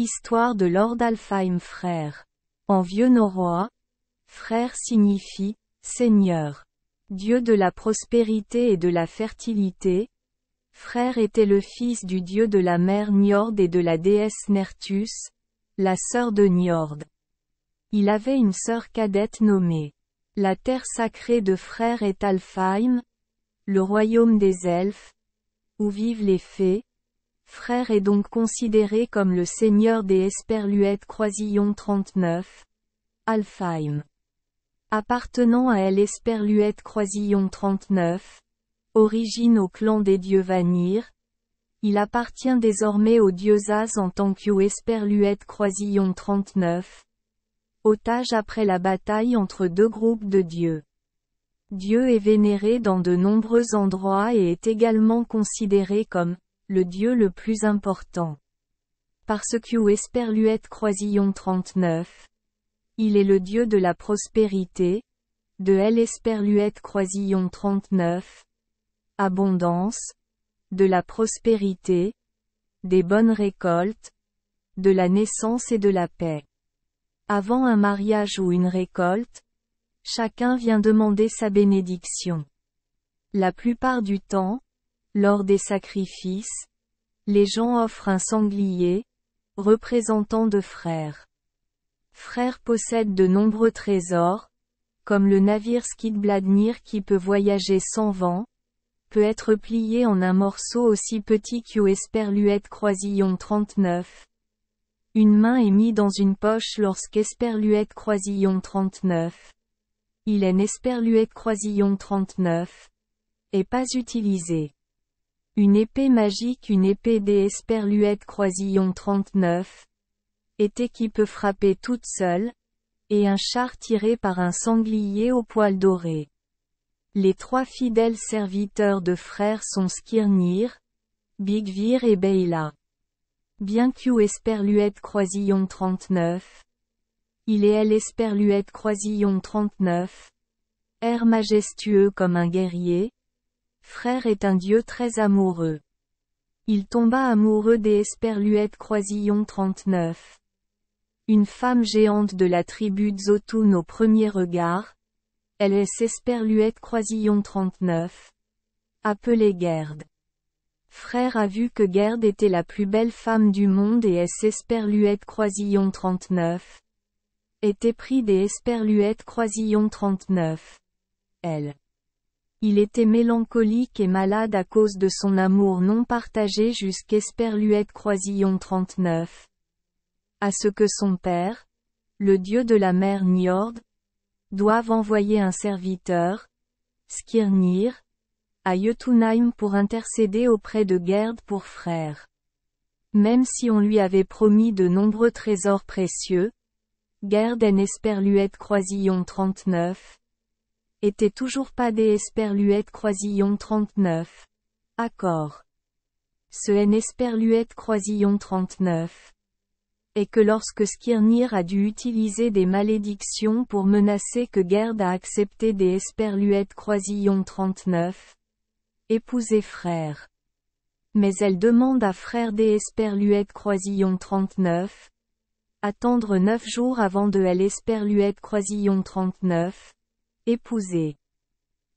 Histoire de Lord Alfheim frère. En vieux norrois, frère signifie « Seigneur ». Dieu de la prospérité et de la fertilité. Frère était le fils du dieu de la mer Njord et de la déesse Nertus, la sœur de Njord. Il avait une sœur cadette nommée. La terre sacrée de frère est Alfheim, le royaume des elfes, où vivent les fées. Frère est donc considéré comme le seigneur des Esperluètes Croisillon 39, Alfheim. Appartenant à Esperluète Croisillon 39, origine au clan des dieux Vanir, il appartient désormais aux dieux As en tant qu'Esperluète Croisillon 39, otage après la bataille entre deux groupes de dieux. Dieu est vénéré dans de nombreux endroits et est également considéré comme le dieu le plus important. Parce qu'Esperluète Croisillon 39, il est le dieu de la prospérité, de Esperluète Croisillon 39, abondance, de la prospérité, des bonnes récoltes, de la naissance et de la paix. Avant un mariage ou une récolte, chacun vient demander sa bénédiction. La plupart du temps, lors des sacrifices, les gens offrent un sanglier, représentant de frères. Frère possède de nombreux trésors, comme le navire Skidbladnir qui peut voyager sans vent, peut être plié en un morceau aussi petit qu'Esperluète Croisillon 39. Une main est mise dans une poche lorsqu'Esperluète Croisillon 39. Il est Esperluète Croisillon 39. Et pas utilisé. Une épée magique, une épée des Esperluète Croisillon 39. Épée qui peut frapper toute seule, et un char tiré par un sanglier au poil doré. Les trois fidèles serviteurs de frères sont Skirnir, Bigvir et Beyla. Bien qu'Esperluète Croisillon 39, il est Esperluète Croisillon 39, air majestueux comme un guerrier. Frère est un dieu très amoureux. Il tomba amoureux des Esperluète Croisillon 39. Une femme géante de la tribu Dzotun au premier regard. Elle est Esperluète Croisillon 39. Appelée Gerd. Frère a vu que Gerd était la plus belle femme du monde et Esperluète Croisillon 39. Était pris des Esperluète Croisillon 39. Il était mélancolique et malade à cause de son amour non partagé jusqu'Esperluète Croisillon 39. À ce que son père, le dieu de la mer Njord, doive envoyer un serviteur, Skirnir, à Jotunheim pour intercéder auprès de Gerd pour frère. Même si on lui avait promis de nombreux trésors précieux, Gerd Esperluète Croisillon 39, était toujours pas des Esperluète Croisillon 39. Accord. Ce Esperluète Croisillon 39. Et que lorsque Skirnir a dû utiliser des malédictions pour menacer que Gerd a accepté des Esperluète Croisillon 39. Épouser frère. Mais elle demande à frère des Esperluète Croisillon 39. Attendre 9 jours avant de Esperluète Croisillon 39. Épouser.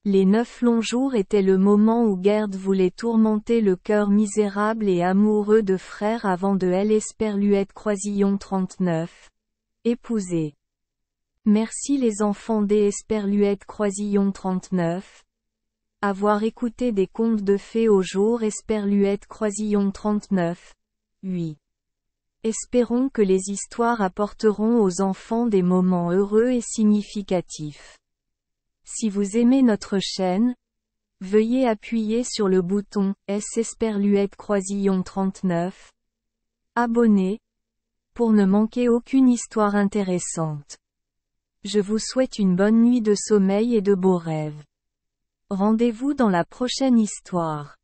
Les 9 longs jours étaient le moment où Gerd voulait tourmenter le cœur misérable et amoureux de frère avant de Esperluète Croisillon 39. Épouser. Merci les enfants des Esperluète Croisillon 39. Avoir écouté des contes de fées au jour Esperluète Croisillon 39. Oui. Espérons que les histoires apporteront aux enfants des moments heureux et significatifs. Si vous aimez notre chaîne, veuillez appuyer sur le bouton Esperluète Croisillon 39. Abonner, pour ne manquer aucune histoire intéressante. Je vous souhaite une bonne nuit de sommeil et de beaux rêves. Rendez-vous dans la prochaine histoire.